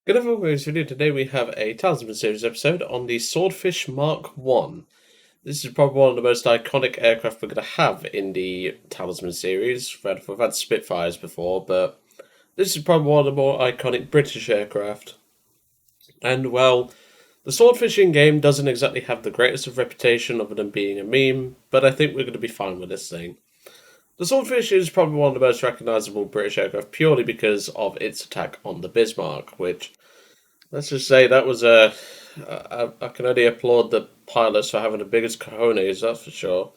Good evening, guys. Video today we have a Talisman Series episode on the Swordfish Mark I. This is probably one of the most iconic aircraft we're going to have in the Talisman Series. We've had Spitfires before, but this is probably one of the more iconic British aircraft. And, well, the Swordfish in-game doesn't exactly have the greatest of reputation other than being a meme, but I think we're going to be fine with this thing. The Swordfish is probably one of the most recognisable British aircraft purely because of its attack on the Bismark, which, let's just say, that was I can only applaud the pilots for having the biggest cojones, that's for sure.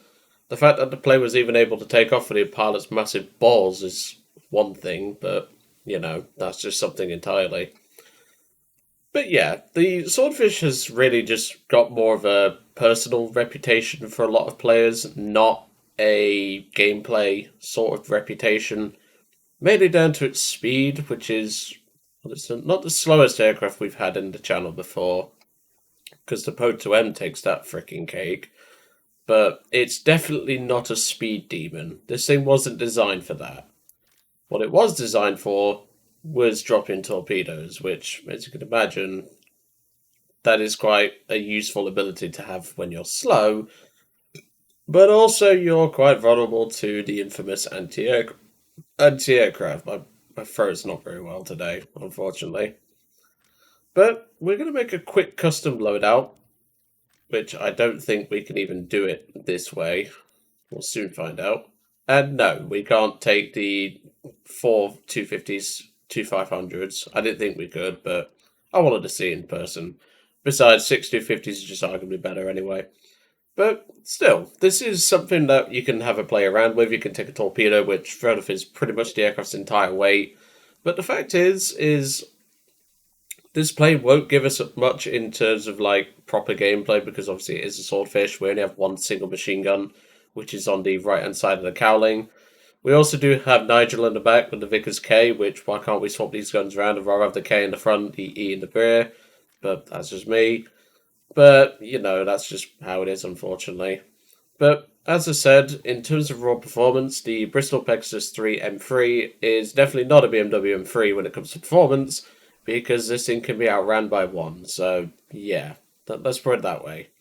The fact that the plane was even able to take off with the pilot's massive balls is one thing, but, you know, that's just something entirely. But yeah, the Swordfish has really just got more of a personal reputation for a lot of players, not a gameplay sort of reputation, mainly down to its speed, which is not the slowest aircraft we've had in the channel before, because the Po-2M takes that freaking cake, but it's definitely not a speed demon. This thing wasn't designed for that. What it was designed for was drop-in torpedoes, which, as you can imagine, that is quite a useful ability to have when you're slow, but also you're quite vulnerable to the infamous anti-aircraft. My throat's not very well today, unfortunately. But we're going to make a quick custom loadout, which I don't think we can even do it this way. We'll soon find out. And no, we can't take the 4 250s, 2 500s. I didn't think we could, but I wanted to see it in person. Besides, 6 250s is just arguably better anyway. But still, this is something that you can have a play around with. You can take a torpedo, which fair enough is pretty much the aircraft's entire weight. But the fact is this plane won't give us much in terms of like proper gameplay, because obviously it is a Swordfish. We only have one single machine gun, which is on the right hand side of the cowling. We also do have Nigel in the back with the Vickers K, which why can't we swap these guns around and rather have the K in the front, the E in the rear? But that's just me. But, you know, that's just how it is, unfortunately. But, as I said, in terms of raw performance, the Bristol Pegasus 3 M3 is definitely not a BMW M3 when it comes to performance, because this thing can be outran by one. So, yeah, let's put it that way.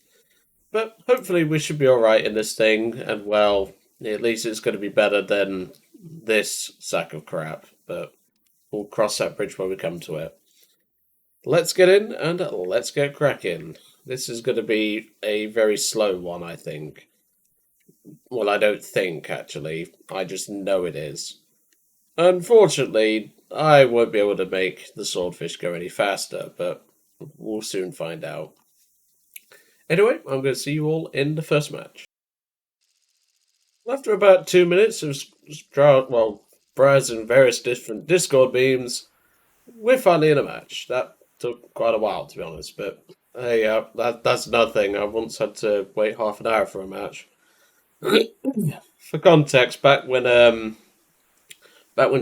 But hopefully we should be alright in this thing, and, well, at least it's going to be better than this sack of crap. But we'll cross that bridge when we come to it. Let's get in, and let's get cracking. This is going to be a very slow one, I think. Well, I don't think, actually. I just know it is. Unfortunately, I won't be able to make the Swordfish go any faster, but we'll soon find out. Anyway, I'm going to see you all in the first match. After about 2 minutes of browsing various different Discord beams, we're finally in a match. That took quite a while, to be honest, but hey, that's nothing. I once had to wait half an hour for a match. For context, back when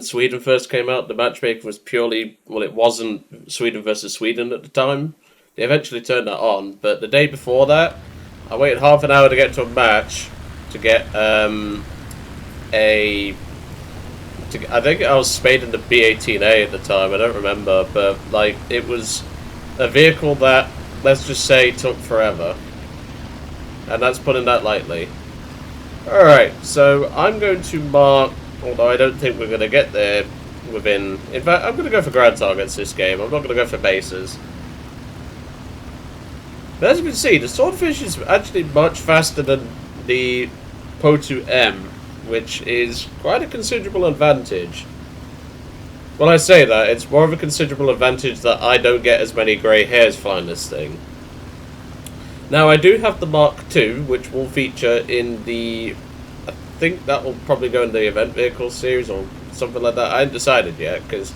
Sweden first came out, the matchmaking was purely, well, it wasn't Sweden versus Sweden at the time. They eventually turned that on, but the day before that, I waited half an hour to get to a match to get I think I was spading the B-18A at the time, I don't remember, but, like, it was a vehicle that, let's just say, took forever. And that's putting that lightly. Alright, so I'm going to mark, although I don't think we're going to get there within... In fact, I'm going to go for ground targets this game, I'm not going to go for bases. But as you can see, the Swordfish is actually much faster than the Po-2M, which is quite a considerable advantage. When I say that, it's more of a considerable advantage that I don't get as many grey hairs flying this thing. Now, I do have the Mark II, which will feature in the... I think that will probably go in the event vehicle series or something like that. I haven't decided yet, because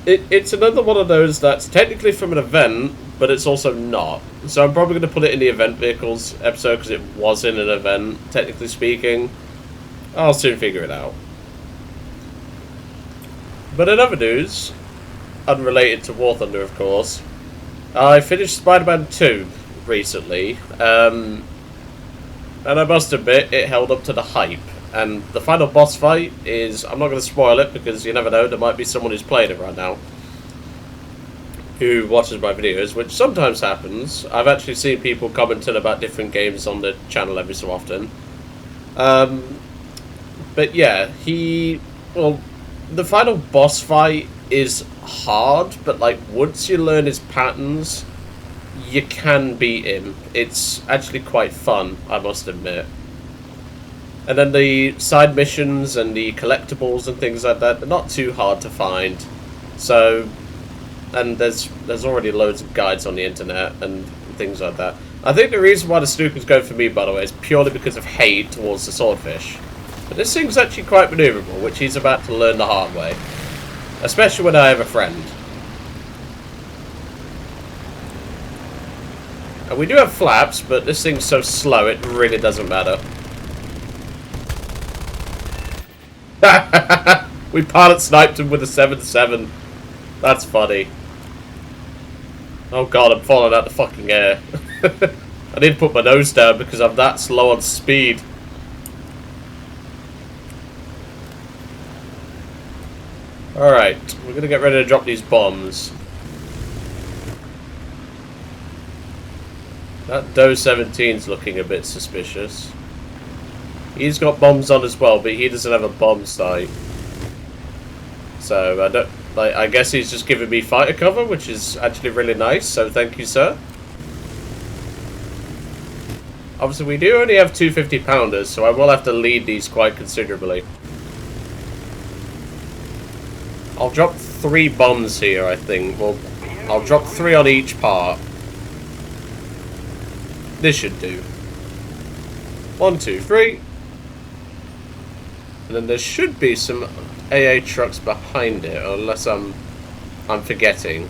it's another one of those that's technically from an event, but it's also not. So I'm probably going to put it in the event vehicles episode, because it was in an event, technically speaking. I'll soon figure it out. But in other news, unrelated to War Thunder, of course, I finished Spider-Man 2 recently, and I must admit, it held up to the hype. And the final boss fight is, I'm not going to spoil it, because you never know, there might be someone who's playing it right now. who watches my videos, which sometimes happens. I've actually seen people commenting about different games on the channel every so often. But yeah, well, the final boss fight is hard, but like once you learn his patterns, you can beat him. It's actually quite fun, I must admit. And then the side missions and the collectibles and things like that, they're not too hard to find. So, and there's already loads of guides on the internet and things like that. I think the reason why the Snooker's going for me, by the way, is purely because of hate towards the Swordfish. But this thing's actually quite maneuverable, which he's about to learn the hard way. Especially when I have a friend. And we do have flaps, but this thing's so slow it really doesn't matter. We pilot sniped him with a 7-7. That's funny. Oh god, I'm falling out the fucking air. I need to put my nose down because I'm that slow on speed. Alright, we're gonna get ready to drop these bombs. That Doe 17's looking a bit suspicious. He's got bombs on as well, but he doesn't have a bomb sight. So I guess he's just giving me fighter cover, which is actually really nice. So thank you, sir. Obviously, we do only have 250 pounders, so I will have to lead these quite considerably. I'll drop 3 bombs here, I think. Well, I'll drop 3 on each part. This should do. 1, 2, 3. And then there should be some AA trucks behind it, unless I'm forgetting.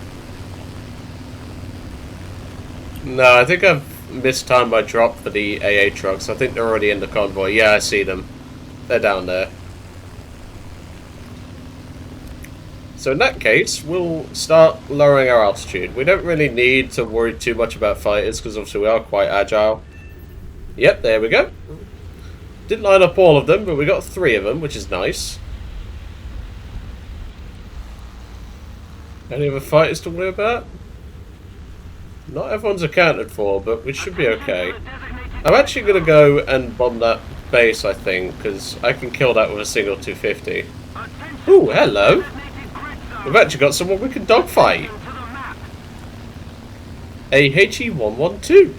No, I think I've mistimed my drop for the AA trucks. I think they're already in the convoy. Yeah, I see them. They're down there. So in that case, we'll start lowering our altitude. We don't really need to worry too much about fighters, because obviously we are quite agile. Yep, there we go. Didn't line up all of them, but we got 3 of them, which is nice. Any other fighters to worry about? Not everyone's accounted for, but we should be okay. I'm actually going to go and bomb that base, I think, because I can kill that with a single 250. Ooh, hello! We've actually got someone we can dogfight. A HE-112.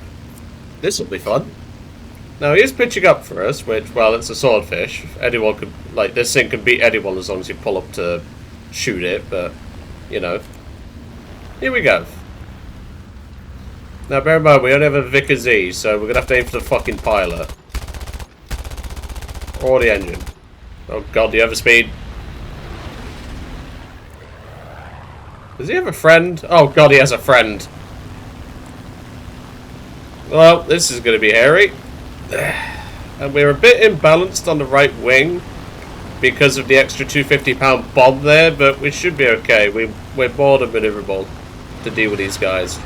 This'll be fun. Now he is pitching up for us, which, well, it's a swordfish. Anyone could, like, this thing can beat anyone as long as you pull up to shoot it, but, you know. Here we go. Now bear in mind, we only have a Vickers E, so we're gonna have to aim for the fucking pilot. Or the engine. Oh god, do you have a speed? Does he have a friend? Oh god, he has a friend. Well, this is going to be hairy. And we're a bit imbalanced on the right wing because of the extra 250-pound bomb there, but we should be okay. We're more than maneuverable to deal with these guys.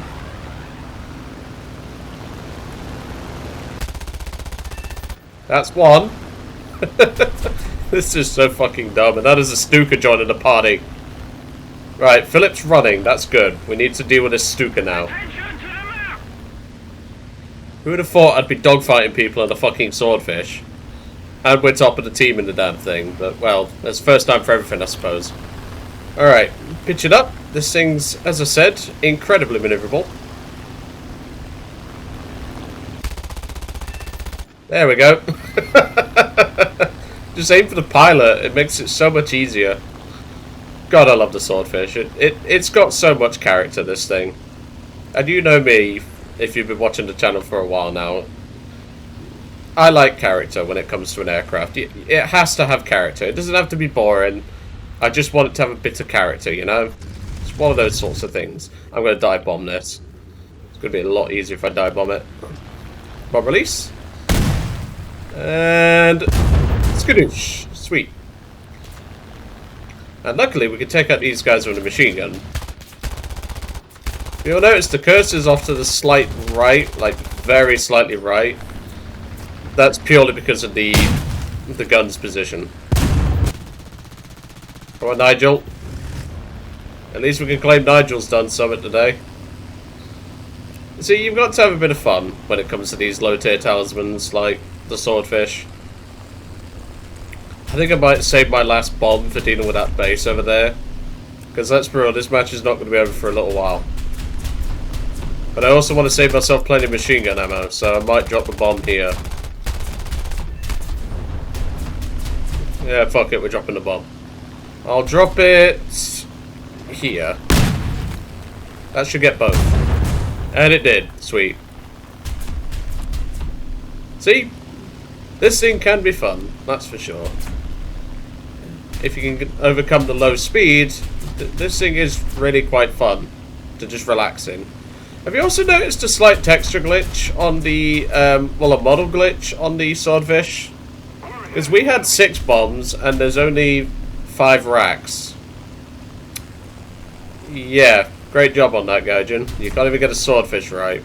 That's one. This is so fucking dumb, and that is a Stuka joining the party. Right, Philip's running. That's good. We need to deal with this Stuka now. Who would have thought I'd be dogfighting people on a fucking swordfish? And we're top of the team in the damn thing. But, well, that's first time for everything, I suppose. Alright, pitch it up. This thing's, as I said, incredibly maneuverable. There we go. Just aim for the pilot. It makes it so much easier. God, I love the swordfish. It's got so much character, this thing. And you know me, if you've been watching the channel for a while now. I like character when it comes to an aircraft. It has to have character. It doesn't have to be boring. I just want it to have a bit of character, you know? It's one of those sorts of things. I'm going to dive bomb this. It's going to be a lot easier if I dive bomb it. Bomb release. And skadoosh. Sweet. And luckily we can take out these guys with a machine gun. You'll notice the cursor's off to the slight right, like very slightly right. That's purely because of the gun's position. Come on, Nigel. At least we can claim Nigel's done something today. See, you've got to have a bit of fun when it comes to these low-tier talismans, like the Swordfish. I think I might save my last bomb for dealing with that base over there. Because let's be real, this match is not going to be over for a little while. But I also want to save myself plenty of machine gun ammo, so I might drop the bomb here. Yeah, fuck it, we're dropping the bomb. I'll drop it here. That should get both. And it did. Sweet. See? This thing can be fun, that's for sure. If you can overcome the low speed, this thing is really quite fun to just relax in. Have you also noticed a slight texture glitch on the, well, a model glitch on the Swordfish? Because we had 6 bombs and there's only 5 racks. Yeah, great job on that, Gaijin. You can't even get a Swordfish right.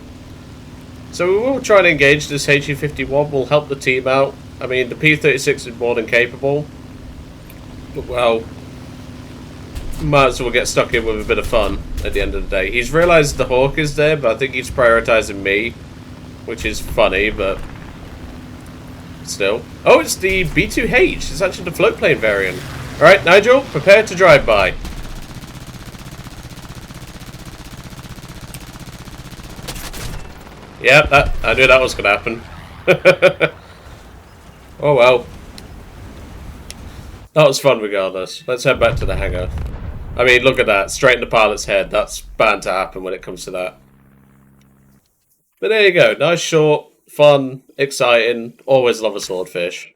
So we will try and engage this HE-51. We'll help the team out. I mean, the P-36 is more than capable. But, well, might as well get stuck in with a bit of fun at the end of the day. He's realised the Hawk is there, but I think he's prioritising me, which is funny, but still. Oh, it's the B2H. It's actually the float plane variant. Alright, Nigel, prepare to drive by. Yeah, I knew that was going to happen. Oh well. That was fun regardless. Let's head back to the hangar. I mean, look at that. Straight in the pilot's head. That's bound to happen when it comes to that. But there you go. Nice, short, fun, exciting. Always love a Swordfish.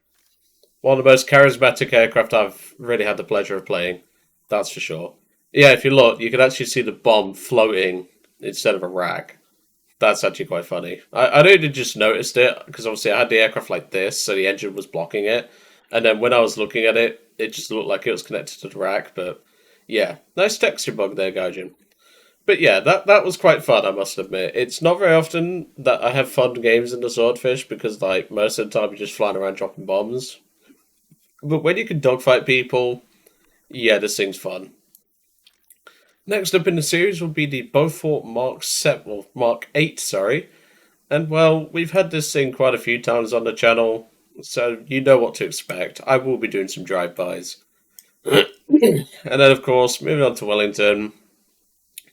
One of the most charismatic aircraft I've really had the pleasure of playing. That's for sure. Yeah, if you look, you can actually see the bomb floating instead of a rack. That's actually quite funny. I only just noticed it, because obviously I had the aircraft like this, so the engine was blocking it. And then when I was looking at it, it just looked like it was connected to the rack, but yeah. Nice texture bug there, Gaijin. But yeah, that was quite fun, I must admit. It's not very often that I have fun games in the Swordfish, because like most of the time you're just flying around dropping bombs. But when you can dogfight people, yeah, this thing's fun. Next up in the series will be the Beaufort Mark 8, sorry. And well, we've had this thing quite a few times on the channel, so you know what to expect. I will be doing some drive-bys. And then, of course, moving on to Wellington.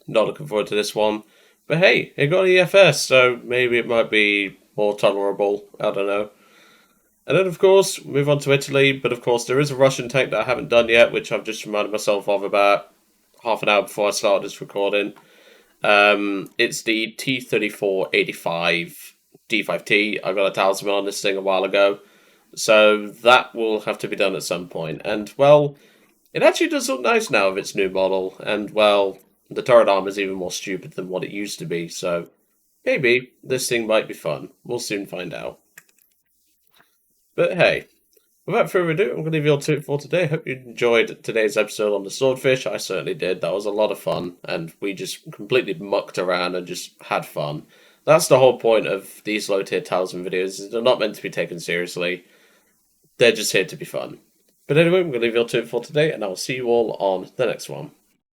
Not looking forward to this one. But hey, it got an EFS, so maybe it might be more tolerable. I don't know. And then, of course, move on to Italy. But, of course, there is a Russian tank that I haven't done yet, which I've just reminded myself of about half an hour before I started this recording. It's the T-34-85 D5T. I got a talisman on this thing a while ago. So that will have to be done at some point. And, well, it actually does look nice now with its new model. And, well, the turret armor is even more stupid than what it used to be. So maybe this thing might be fun. We'll soon find out. But hey, without further ado, I'm going to leave you all to it for today. Hope you enjoyed today's episode on the Swordfish. I certainly did. That was a lot of fun. And we just completely mucked around and just had fun. That's the whole point of these low-tier talisman videos. They're not meant to be taken seriously. They're just here to be fun. But anyway, I'm going to leave you all to it for today, and I will see you all on the next one.